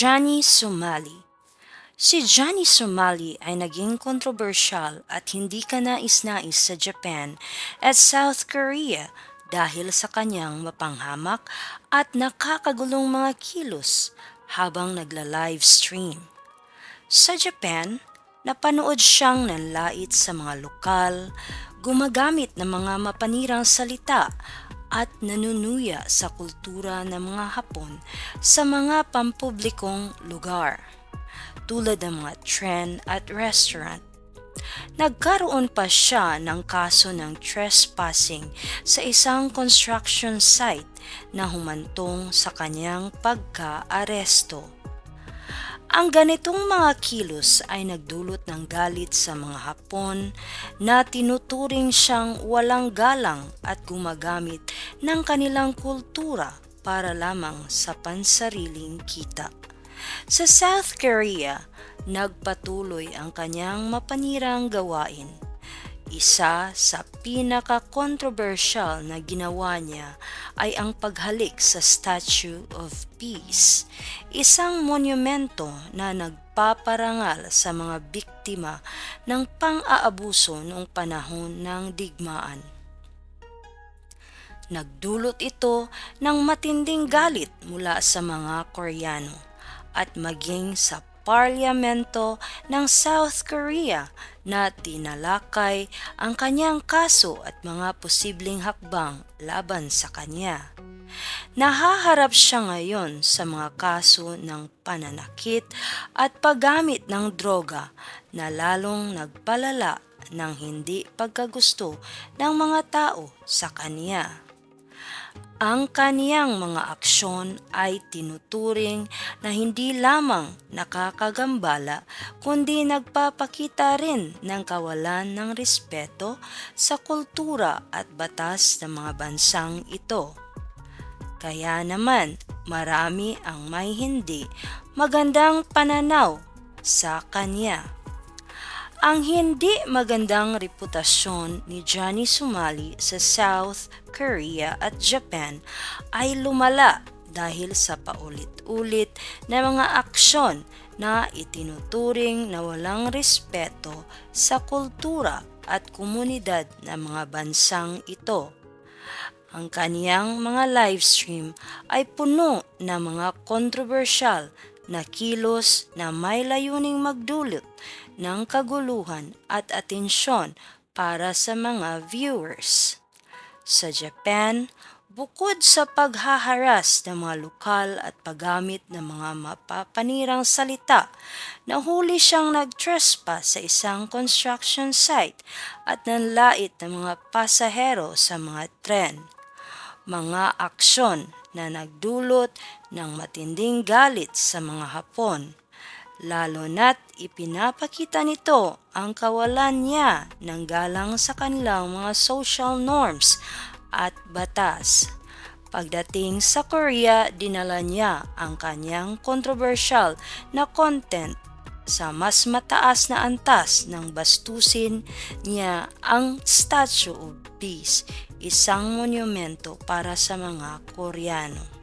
Johnny Somali. Si Johnny Somali ay naging kontrobersyal at hindi kanais-nais sa Japan at South Korea dahil sa kanyang mapanghamak at nakakagulong mga kilos habang nagla-live stream. Sa Japan, napanood siyang nanlait sa mga lokal, gumagamit ng mga mapanirang salita at nanunuya sa kultura ng mga Hapon sa mga pampublikong lugar, tulad ng mga trend at restaurant. Nagkaroon pa siya ng kaso ng trespassing sa isang construction site na humantong sa kanyang pagka-aresto. Ang ganitong mga kilos ay nagdulot ng galit sa mga Hapon na tinuturing siyang walang galang at gumagamit ng kanilang kultura para lamang sa pansariling kita. Sa South Korea, nagpatuloy ang kanyang mapanirang gawain. Isa sa pinaka-controversial na ginawa niya ay ang paghalik sa Statue of Peace, isang monumento na nagpaparangal sa mga biktima ng pang-aabuso noong panahon ng digmaan. Nagdulot ito ng matinding galit mula sa mga Koreano at maging sa Parlamento ng South Korea na tinalakay ang kanyang kaso at mga posibleng hakbang laban sa kanya. Nahaharap siya ngayon sa mga kaso ng pananakit at paggamit ng droga na lalong nagpalala ng hindi pagkagusto ng mga tao sa kanya. Ang kaniyang mga aksyon ay tinuturing na hindi lamang nakakagambala kundi nagpapakita rin ng kawalan ng respeto sa kultura at batas ng mga bansang ito. Kaya naman marami ang may hindi magandang pananaw sa kanya. Ang hindi magandang reputasyon ni Johnny Somali sa South Korea at Japan ay lumala dahil sa paulit-ulit na mga aksyon na itinuturing na walang respeto sa kultura at komunidad ng mga bansang ito. Ang kaniyang mga livestream ay puno ng mga kontrobersyal na kilos na may layuning magdulot ng kaguluhan at atensyon para sa mga viewers. Sa Japan, bukod sa paghaharas ng mga lokal at paggamit ng mga mapapanirang salita, nahuli siyang nag-trespass sa isang construction site at nanlait ng mga pasahero sa mga tren. Mga aksyon na nagdulot ng matinding galit sa mga Hapon, lalo na't ipinapakita nito ang kawalan niya ng galang sa kanilang mga social norms at batas. Pagdating sa Korea, dinala niya ang kanyang kontrobersyal na content sa mas mataas na antas ng bastusin niya ang Statue of Peace, isang monumento para sa mga Koreano.